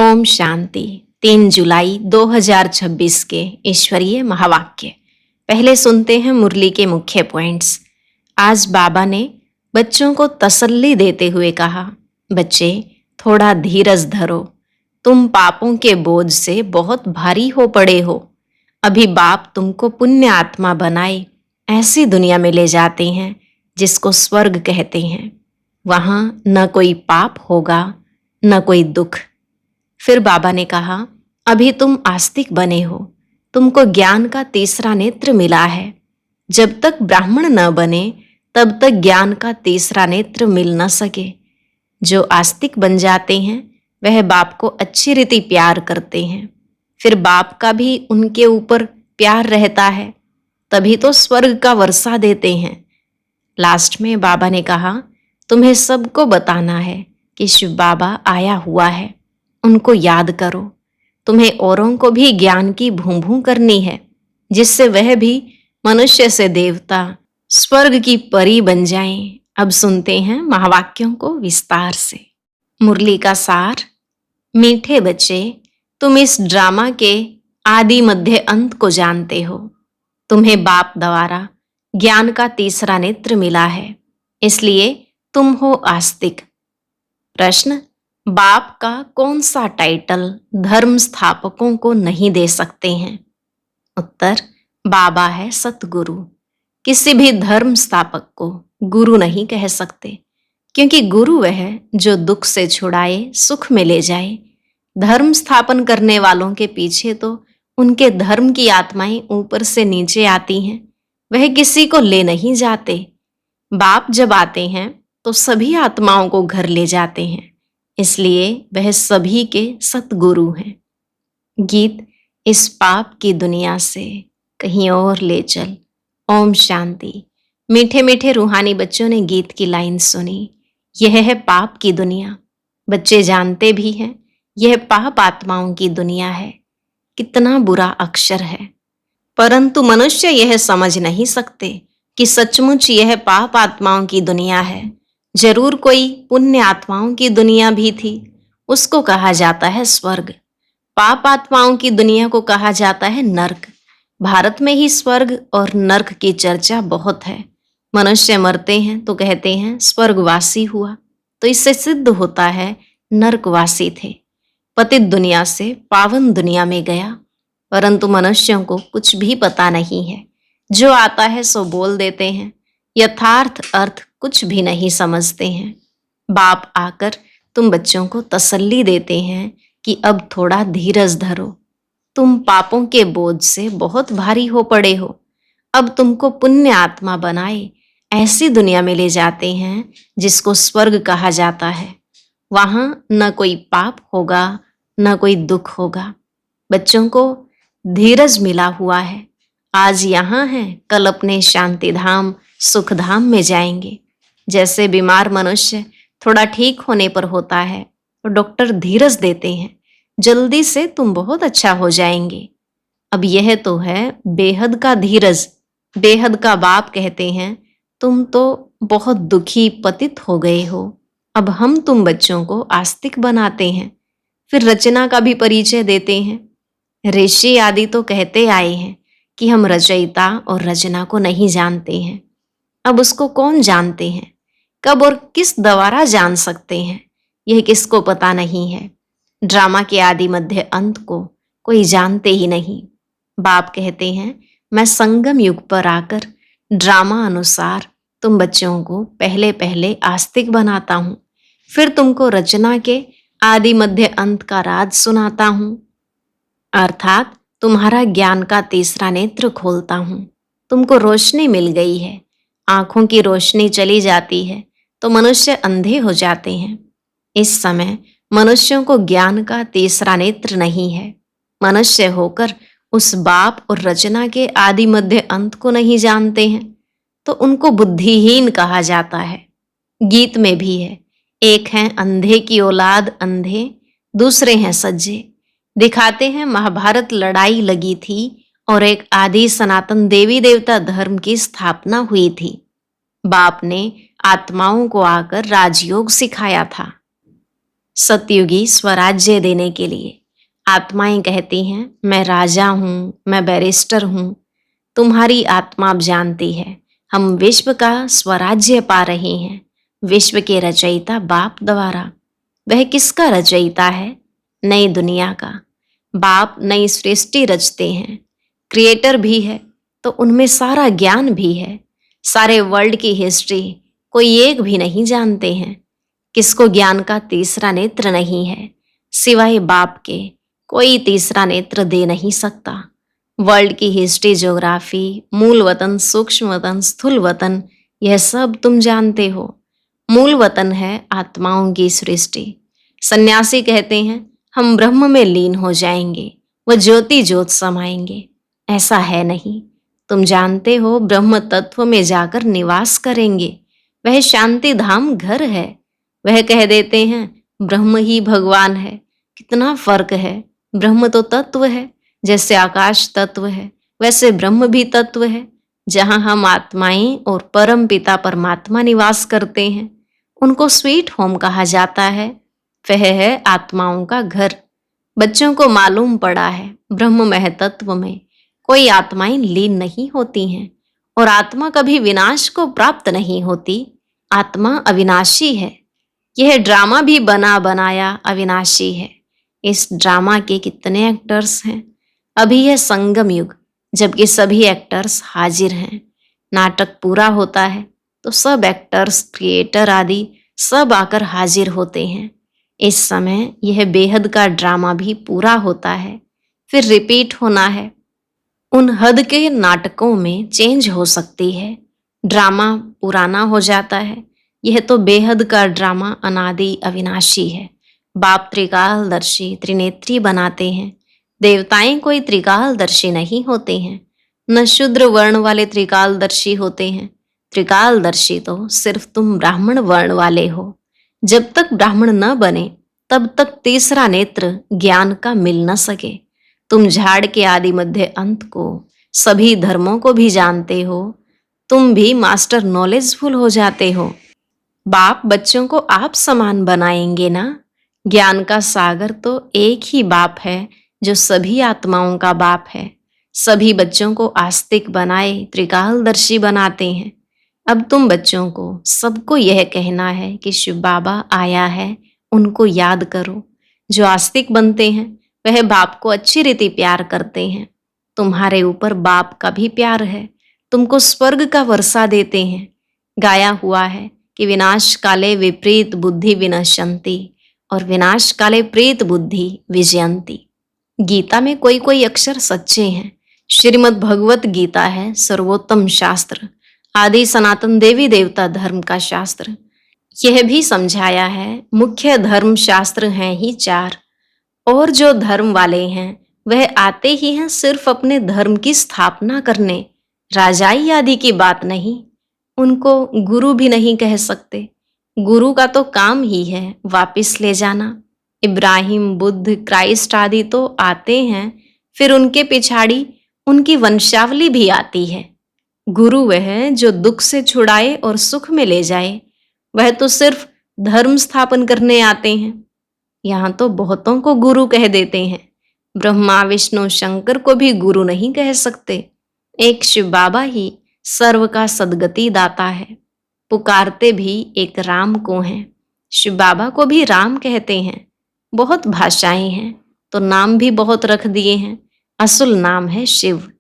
ओम शांति। 3 जुलाई 2026 के ईश्वरीय महावाक्य। पहले सुनते हैं मुरली के मुख्य पॉइंट्स। आज बाबा ने बच्चों को तसल्ली देते हुए कहा, बच्चे थोड़ा धीरज धरो, तुम पापों के बोझ से बहुत भारी हो पड़े हो। अभी बाप तुमको पुण्य आत्मा बनाए ऐसी दुनिया में ले जाते हैं जिसको स्वर्ग कहते हैं। वहां न कोई पाप होगा न कोई दुख। फिर बाबा ने कहा, अभी तुम आस्तिक बने हो, तुमको ज्ञान का तीसरा नेत्र मिला है। जब तक ब्राह्मण न बने तब तक ज्ञान का तीसरा नेत्र मिल न सके। जो आस्तिक बन जाते हैं वह बाप को अच्छी रीति प्यार करते हैं, फिर बाप का भी उनके ऊपर प्यार रहता है, तभी तो स्वर्ग का वर्षा देते हैं। लास्ट में बाबा ने कहा, तुम्हें सबको बताना है कि शिव बाबा आया हुआ है, उनको याद करो। तुम्हें औरों को भी ज्ञान की भूं भूं करनी है, जिससे वह भी मनुष्य से देवता, स्वर्ग की परी बन जाएं। अब सुनते हैं महावाक्यों को विस्तार से। मुरली का सार। मीठे बच्चे, तुम इस ड्रामा के आदि मध्य अंत को जानते हो। तुम्हें बाप द्वारा ज्ञान का तीसरा नेत्र मिला है, इसलिए तुम हो आस्तिक। प्रश्न, बाप का कौन सा टाइटल धर्म स्थापकों को नहीं दे सकते हैं? उत्तर, बाबा है सतगुरु। किसी भी धर्म स्थापक को गुरु नहीं कह सकते, क्योंकि गुरु वह जो दुख से छुड़ाए, सुख में ले जाए। धर्म स्थापन करने वालों के पीछे तो उनके धर्म की आत्माएं ऊपर से नीचे आती हैं, वह किसी को ले नहीं जाते। बाप जब आते हैं तो सभी आत्माओं को घर ले जाते हैं, इसलिए वह सभी के सतगुरु हैं। गीत, इस पाप की दुनिया से कहीं और ले चल। ओम शांति। मीठे मीठे रूहानी बच्चों ने गीत की लाइन सुनी। यह है पाप की दुनिया। बच्चे जानते भी हैं यह पाप आत्माओं की दुनिया है। कितना बुरा अक्षर है, परंतु मनुष्य यह समझ नहीं सकते कि सचमुच यह पाप आत्माओं की दुनिया है। जरूर कोई पुण्य आत्माओं की दुनिया भी थी, उसको कहा जाता है स्वर्ग। पाप आत्माओं की दुनिया को कहा जाता है नर्क। भारत में ही स्वर्ग और नर्क की चर्चा बहुत है। मनुष्य मरते हैं तो कहते हैं स्वर्गवासी हुआ, तो इससे सिद्ध होता है नर्कवासी थे। पतित दुनिया से पावन दुनिया में गया, परंतु मनुष्यों को कुछ भी पता नहीं है। जो आता है सो बोल देते हैं, यथार्थ अर्थ कुछ भी नहीं समझते हैं। बाप आकर तुम बच्चों को तसल्ली देते हैं कि अब थोड़ा धीरज धरो, तुम पापों के बोझ से बहुत भारी हो पड़े हो। अब तुमको पुण्य आत्मा बनाए ऐसी दुनिया में ले जाते हैं जिसको स्वर्ग कहा जाता है। वहां न कोई पाप होगा न कोई दुख होगा। बच्चों को धीरज मिला हुआ है। आज यहाँ हैं, कल अपने शांति धाम सुख धाम में जाएंगे। जैसे बीमार मनुष्य थोड़ा ठीक होने पर होता है तो डॉक्टर धीरज देते हैं, जल्दी से तुम बहुत अच्छा हो जाएंगे। अब यह तो है बेहद का धीरज। बेहद का बाप कहते हैं, तुम तो बहुत दुखी पतित हो गए हो। अब हम तुम बच्चों को आस्तिक बनाते हैं। फिर रचना का भी परिचय देते हैं। ऋषि आदि तो कहते आए हैं कि हम रचयिता और रचना को नहीं जानते हैं। अब उसको कौन जानते हैं? कब और किस द्वारा जान सकते हैं? यह किसको पता नहीं है। ड्रामा के आदि मध्य अंत को कोई जानते ही नहीं। बाप कहते हैं, मैं संगम युग पर आकर ड्रामा अनुसार तुम बच्चों को पहले पहले आस्तिक बनाता हूं, फिर तुमको रचना के आदि मध्य अंत का राज सुनाता हूं, अर्थात तुम्हारा ज्ञान का तीसरा नेत्र खोलता हूं। तुमको रोशनी मिल गई है। आंखों की रोशनी चली जाती है तो मनुष्य अंधे हो जाते हैं। इस समय मनुष्यों को ज्ञान का तीसरा नेत्र नहीं है। मनुष्य होकर उस बाप और रचना के आदि मध्य अंत को नहीं जानते हैं तो उनको बुद्धिहीन कहा जाता है। गीत में भी है, एक हैं अंधे की औलाद अंधे, दूसरे हैं सज्जे। दिखाते हैं महाभारत लड़ाई लगी थी और एक आदि सनातन देवी देवता धर्म की स्थापना हुई थी। बाप ने आत्माओं को आकर राजयोग सिखाया था। सतयुगी स्वराज्य देने के लिए। आत्माएं कहती हैं, मैं राजा हूँ, मैं बैरिस्टर हूँ। तुम्हारी आत्मा अब जानती है, हम विश्व का स्वराज्य पा रहे हैं, विश्व के रचयिता बाप द्वारा। वह किसका रचयिता है? नई दुनिया का। बाप नई सृष्टि रचते हैं, क्रिएटर भी है, तो उनमें सारा ज्ञान भी है। सारे वर्ल्ड की हिस्ट्री कोई एक भी नहीं जानते हैं। किसको ज्ञान का तीसरा नेत्र नहीं है? सिवाय बाप के कोई तीसरा नेत्र दे नहीं सकता। वर्ल्ड की हिस्ट्री, ज्योग्राफी, मूल वतन, सूक्ष्म वतन, स्थूल वतन, यह सब तुम जानते हो। मूल वतन है आत्माओं की सृष्टि। सन्यासी कहते हैं, हम ब्रह्म में लीन हो जाएंगे, वह ज्योति ज्योत समाएंगे। ऐसा है नहीं। तुम जानते हो, ब्रह्म तत्व में जाकर निवास करेंगे। वह शांति धाम घर है। वह कह देते हैं, ब्रह्म ही भगवान है। कितना फर्क है। ब्रह्म तो तत्व है, जैसे आकाश तत्व है वैसे ब्रह्म भी तत्व है। जहां हम आत्माएं और परम पिता परमात्मा निवास करते हैं, उनको स्वीट होम कहा जाता है। वह है आत्माओं का घर। बच्चों को मालूम पड़ा है, ब्रह्म महतत्व में कोई आत्माएं लीन नहीं होती हैं, और आत्मा कभी विनाश को प्राप्त नहीं होती। आत्मा अविनाशी है। यह ड्रामा भी बना बनाया अविनाशी है। इस ड्रामा के कितने एक्टर्स हैं। अभी है संगम युग, जबकि सभी एक्टर्स हाजिर हैं। नाटक पूरा होता है तो सब एक्टर्स, क्रिएटर आदि सब आकर हाजिर होते हैं। इस समय यह बेहद का ड्रामा भी पूरा होता है, फिर रिपीट होना है। उन हद के नाटकों में चेंज हो सकती है, ड्रामा पुराना हो जाता है। यह तो बेहद का ड्रामा अनादि अविनाशी है। बाप त्रिकालदर्शी, त्रिनेत्री बनाते हैं। देवताएं कोई त्रिकालदर्शी नहीं होते हैं, न शूद्र वर्ण वाले त्रिकालदर्शी होते हैं। त्रिकालदर्शी तो सिर्फ तुम ब्राह्मण वर्ण वाले हो। जब तक ब्राह्मण न बने तब तक तीसरा नेत्र ज्ञान का मिल न सके। तुम झाड़ के आदि मध्य अंत को, सभी धर्मों को भी जानते हो। तुम भी मास्टर नॉलेजफुल हो जाते हो। बाप बच्चों को आप समान बनाएंगे ना। ज्ञान का सागर तो एक ही बाप है, जो सभी आत्माओं का बाप है। सभी बच्चों को आस्तिक बनाए त्रिकालदर्शी बनाते हैं। अब तुम बच्चों को, सबको यह कहना है कि शिव बाबा आया है, उनको याद करो। जो आस्तिक बनते हैं वह बाप को अच्छी रीति प्यार करते हैं। तुम्हारे ऊपर बाप का भी प्यार है, तुमको स्वर्ग का वर्षा देते हैं। गाया हुआ है कि विनाश काले विपरीत बुद्धि विनश्यन्ति और विनाश काले प्रीत बुद्धि विजयंती। गीता में कोई कोई अक्षर सच्चे हैं। श्रीमद् भगवत गीता है सर्वोत्तम शास्त्र, आदि सनातन देवी देवता धर्म का शास्त्र। यह भी समझाया है मुख्य धर्म शास्त्र हैं ही चार, और जो धर्म वाले हैं वह आते ही हैं सिर्फ अपने धर्म की स्थापना करने, राजाई आदि की बात नहीं। उनको गुरु भी नहीं कह सकते। गुरु का तो काम ही है वापिस ले जाना। इब्राहिम, बुद्ध, क्राइस्ट आदि तो आते हैं, फिर उनके पिछाड़ी उनकी वंशावली भी आती है। गुरु वह जो दुख से छुड़ाए और सुख में ले जाए। वह तो सिर्फ धर्म स्थापन करने आते हैं। यहाँ तो बहुतों को गुरु कह देते हैं। ब्रह्मा, विष्णु, शंकर को भी गुरु नहीं कह सकते। एक शिव बाबा ही सर्व का सदगति दाता है। पुकारते भी एक राम को हैं। शिव बाबा को भी राम कहते हैं। बहुत भाषाएं हैं तो नाम भी बहुत रख दिए हैं। असुल नाम है शिव।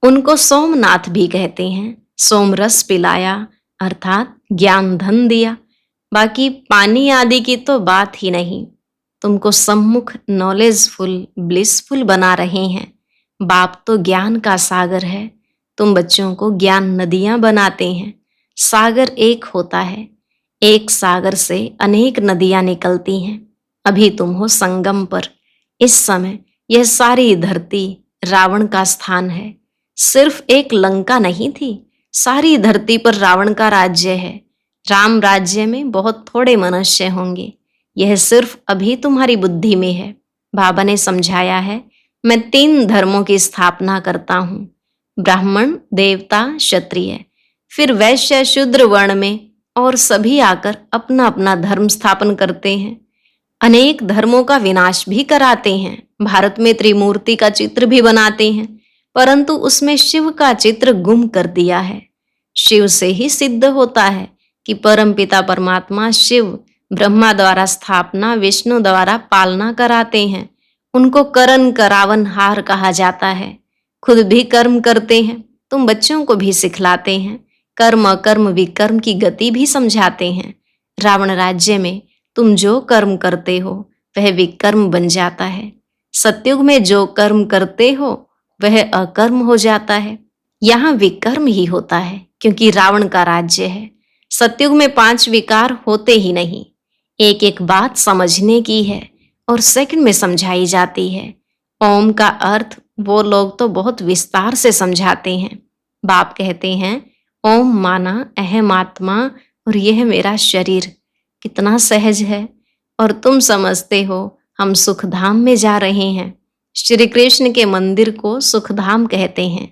उनको सोमनाथ भी कहते हैं। सोमरस पिलाया अर्थात ज्ञान धन दिया। बाकी पानी आदि की तो बात ही नहीं। तुमको सम्मुख नॉलेजफुल, ब्लिसफुल बना रहे हैं। बाप तो ज्ञान का सागर है। तुम बच्चों को ज्ञान नदियां बनाते हैं। सागर एक होता है, एक सागर से अनेक नदियां निकलती हैं। अभी तुम हो संगम पर। इस समय यह सारी धरती रावण का स्थान है। सिर्फ एक लंका नहीं थी, सारी धरती पर रावण का राज्य है। राम राज्य में बहुत थोड़े मनुष्य होंगे। यह सिर्फ अभी तुम्हारी बुद्धि में है। बाबा ने समझाया है, मैं 3 धर्मों की स्थापना करता हूँ, ब्राह्मण, देवता, क्षत्रिय, फिर वैश्य, शूद्र वर्ण में और सभी आकर अपना अपना धर्म स्थापन करते हैं। अनेक धर्मों का विनाश भी कराते हैं। भारत में त्रिमूर्ति का चित्र भी बनाते हैं, परंतु उसमें शिव का चित्र गुम कर दिया है। शिव से ही सिद्ध होता है कि परमपिता परमात्मा शिव ब्रह्मा द्वारा स्थापना, विष्णु द्वारा पालना कराते हैं। उनको करण करावन हार कहा जाता है। खुद भी कर्म करते हैं, तुम बच्चों को भी सिखलाते हैं। कर्म अकर्म विकर्म की गति भी समझाते हैं। रावण राज्य में तुम जो कर्म करते हो वह विकर्म बन जाता है। सतयुग में जो कर्म करते हो वह अकर्म हो जाता है। यहाँ विकर्म ही होता है क्योंकि रावण का राज्य है। सतयुग में 5 विकार होते ही नहीं। एक एक बात समझने की है और सेकंड में समझाई जाती है। ओम का अर्थ वो लोग तो बहुत विस्तार से समझाते हैं। बाप कहते हैं ओम माना अहम आत्मा और यह मेरा शरीर। कितना सहज है। और तुम समझते हो हम सुखधाम में जा रहे हैं। श्री कृष्ण के मंदिर को सुखधाम कहते हैं।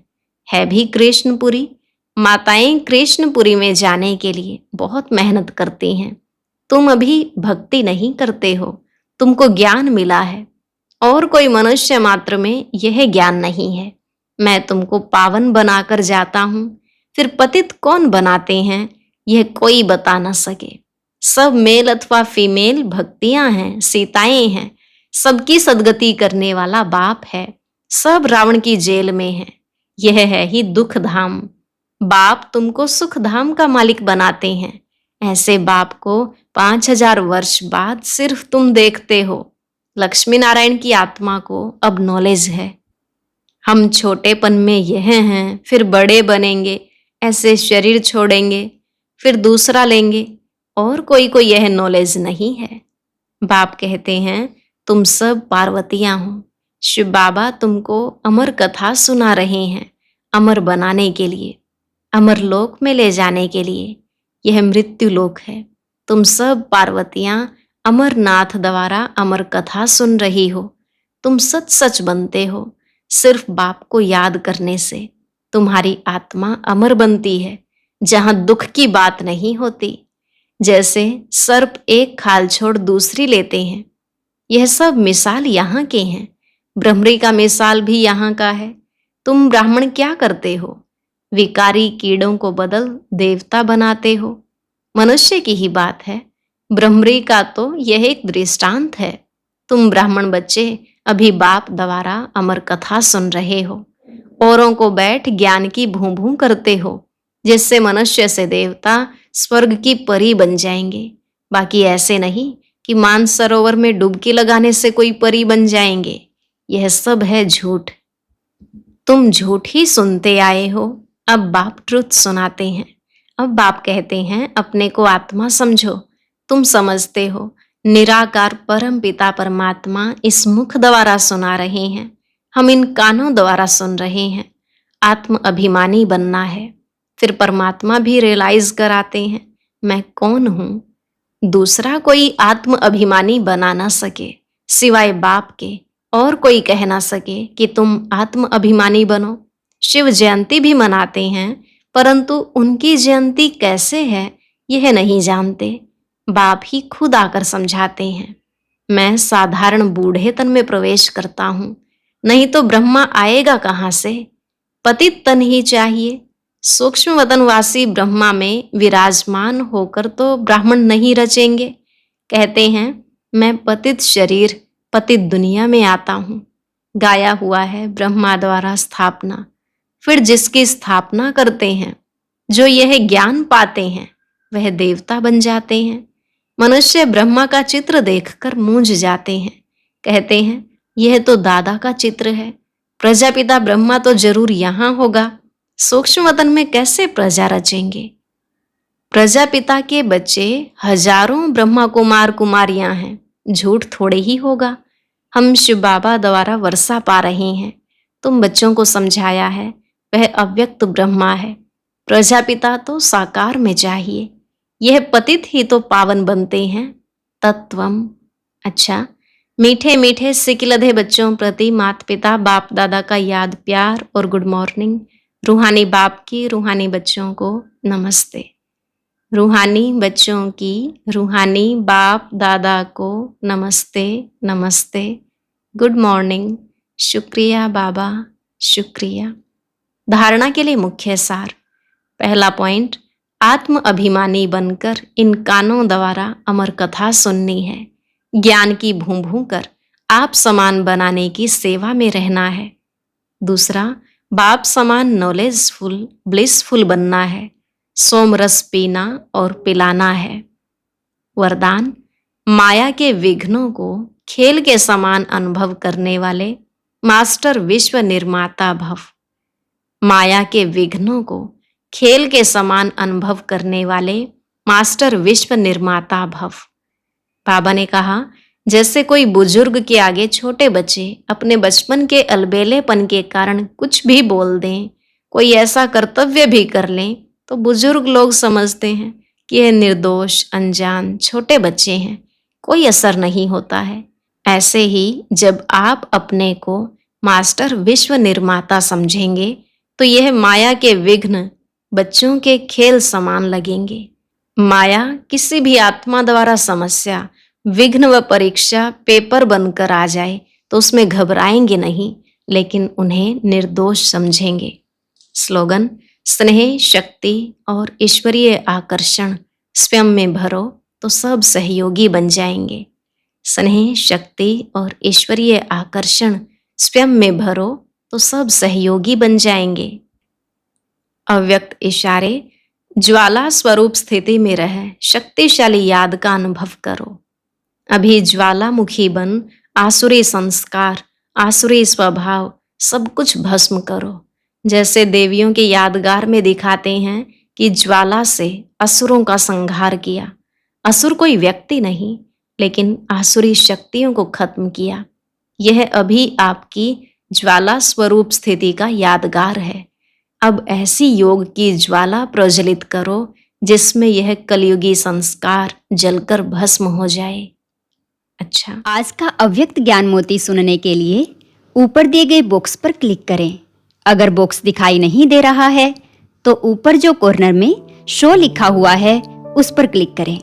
है भी कृष्णपुरी। माताएं कृष्णपुरी में जाने के लिए बहुत मेहनत करती हैं। तुम अभी भक्ति नहीं करते हो, तुमको ज्ञान मिला है और कोई मनुष्य मात्र में यह ज्ञान नहीं है। मैं तुमको पावन बनाकर जाता हूं, फिर पतित कौन बनाते हैं यह कोई बता न सके। सब मेल अथवा फीमेल भक्तियां हैं, सीताएं हैं। सबकी सदगति करने वाला बाप है। सब रावण की जेल में है। यह है ही दुख धाम। बाप तुमको सुख धाम का मालिक बनाते हैं। ऐसे बाप को 5000 वर्ष बाद सिर्फ तुम देखते हो। लक्ष्मी नारायण की आत्मा को अब नॉलेज है। हम छोटेपन में यह हैं, फिर बड़े बनेंगे, ऐसे शरीर छोड़ेंगे, फिर दूसरा लेंगे और कोई को यह नॉलेज नहीं है। बाप कहते हैं तुम सब पार्वतियां हो। शिव बाबा तुमको अमर कथा सुना रहे हैं, अमर बनाने के लिए, अमर लोक में ले जाने के लिए। यह मृत्यु लोक है। तुम सब पार्वतियां अमरनाथ द्वारा अमर कथा सुन रही हो। तुम सच सच बनते हो। सिर्फ बाप को याद करने से तुम्हारी आत्मा अमर बनती है, जहां दुख की बात नहीं होती। जैसे सर्प एक खाल छोड़ दूसरी लेते हैं। यह सब मिसाल यहाँ के हैं। ब्रह्मरी का मिसाल भी यहाँ का है। तुम ब्राह्मण क्या करते हो? विकारी कीड़ों को बदल देवता बनाते हो। मनुष्य की ही बात है। ब्रह्मरी का तो यह एक दृष्टांत है। तुम ब्राह्मण बच्चे अभी बाप द्वारा अमर कथा सुन रहे हो। औरों को बैठ ज्ञान की भूं भूं करते हो, जिससे मनुष्य से देवता, स्वर्ग की परी बन जाएंगे। बाकी ऐसे नहीं कि मानसरोवर में डुबकी लगाने से कोई परी बन जाएंगे। यह सब है झूठ। तुम झूठ ही सुनते आए हो। अब बाप ट्रुथ सुनाते हैं। अब बाप कहते हैं अपने को आत्मा समझो। तुम समझते हो निराकार परम पिता परमात्मा इस मुख द्वारा सुना रहे हैं। हम इन कानों द्वारा सुन रहे हैं। आत्म अभिमानी बनना है। फिर परमात्मा भी रियलाइज कराते हैं मैं कौन हूं। दूसरा कोई आत्म अभिमानी बना ना सके सिवाय बाप के, और कोई कह ना सके कि तुम आत्म अभिमानी बनो। शिव जयंती भी मनाते हैं, परंतु उनकी जयंती कैसे है यह नहीं जानते। बाप ही खुद आकर समझाते हैं। मैं साधारण बूढ़े तन में प्रवेश करता हूं, नहीं तो ब्रह्मा आएगा कहां से। पतित तन ही चाहिए। सूक्ष्म वतनवासी ब्रह्मा में विराजमान होकर तो ब्राह्मण नहीं रचेंगे। कहते हैं मैं पतित शरीर पतित दुनिया में आता हूं। गाया हुआ है ब्रह्मा द्वारा स्थापना। फिर जिसकी स्थापना करते हैं, जो यह ज्ञान पाते हैं, वह देवता बन जाते हैं। मनुष्य ब्रह्मा का चित्र देखकर मूंझ जाते हैं। कहते हैं यह तो दादा का चित्र है। प्रजापिता ब्रह्मा तो जरूर यहां होगा। सूक्ष्म वतन में कैसे प्रजा रचेंगे? प्रजापिता के बच्चे हजारों ब्रह्मा कुमार कुमारियां हैं। झूठ थोड़े ही होगा। हम शिव बाबा द्वारा वर्षा पा रहे हैं। तुम बच्चों को समझाया है वह अव्यक्त ब्रह्मा है। प्रजापिता तो साकार में चाहिए। यह पतित ही तो पावन बनते हैं। तत्वम। अच्छा, मीठे मीठे सिकिलधे बच्चों प्रति माता पिता बाप दादा का याद प्यार और गुड मॉर्निंग। रूहानी बाप की रूहानी बच्चों को नमस्ते। रूहानी बच्चों की रूहानी बाप दादा को नमस्ते नमस्ते, गुड मॉर्निंग, शुक्रिया बाबा, शुक्रिया। धारणा के लिए मुख्य सार। पहला पॉइंट, आत्म अभिमानी बनकर इन कानों द्वारा अमर कथा सुननी है। ज्ञान की भूं भूं कर आप समान बनाने की सेवा में रहना है। दूसरा, बाप समान नॉलेजफुल ब्लिसफुल बनना है। सोम रस पीना और पिलाना है। वरदान, माया के विघ्नों को खेल के समान अनुभव करने वाले मास्टर विश्व निर्माता भव। माया के विघ्नों को खेल के समान अनुभव करने वाले मास्टर विश्व निर्माता भव। बाबा ने कहा, जैसे कोई बुजुर्ग के आगे छोटे बच्चे अपने बचपन के अलबेलेपन के कारण कुछ भी बोल दें, कोई ऐसा कर्तव्य भी कर लें, तो बुजुर्ग लोग समझते हैं कि यह निर्दोष अनजान छोटे बच्चे हैं, कोई असर नहीं होता है। ऐसे ही जब आप अपने को मास्टर विश्व निर्माता समझेंगे तो यह माया के विघ्न बच्चों के खेल समान लगेंगे। माया किसी भी आत्मा द्वारा समस्या, विघ्न व परीक्षा पेपर बनकर आ जाए तो उसमें घबराएंगे नहीं, लेकिन उन्हें निर्दोष समझेंगे। स्लोगन, स्नेह, शक्ति और ईश्वरीय आकर्षण स्वयं में भरो तो सब सहयोगी बन जाएंगे। स्नेह, शक्ति और ईश्वरीय आकर्षण स्वयं में भरो तो सब सहयोगी बन जाएंगे। अव्यक्त इशारे, ज्वाला स्वरूप स्थिति में रह शक्तिशाली याद का अनुभव करो। अभी ज्वालामुखी बन आसुरी संस्कार, आसुरी स्वभाव सब कुछ भस्म करो। जैसे देवियों के यादगार में दिखाते हैं कि ज्वाला से असुरों का संहार किया। असुर कोई व्यक्ति नहीं, लेकिन आसुरी शक्तियों को खत्म किया। यह अभी आपकी ज्वाला स्वरूप स्थिति का यादगार है। अब ऐसी योग की ज्वाला प्रज्वलित करो जिसमें यह कलयुगी संस्कार जलकर भस्म हो जाए। अच्छा, आज का अव्यक्त ज्ञान मोती सुनने के लिए ऊपर दिए गए बॉक्स पर क्लिक करें। अगर बॉक्स दिखाई नहीं दे रहा है तो ऊपर जो कॉर्नर में शो लिखा हुआ है उस पर क्लिक करें।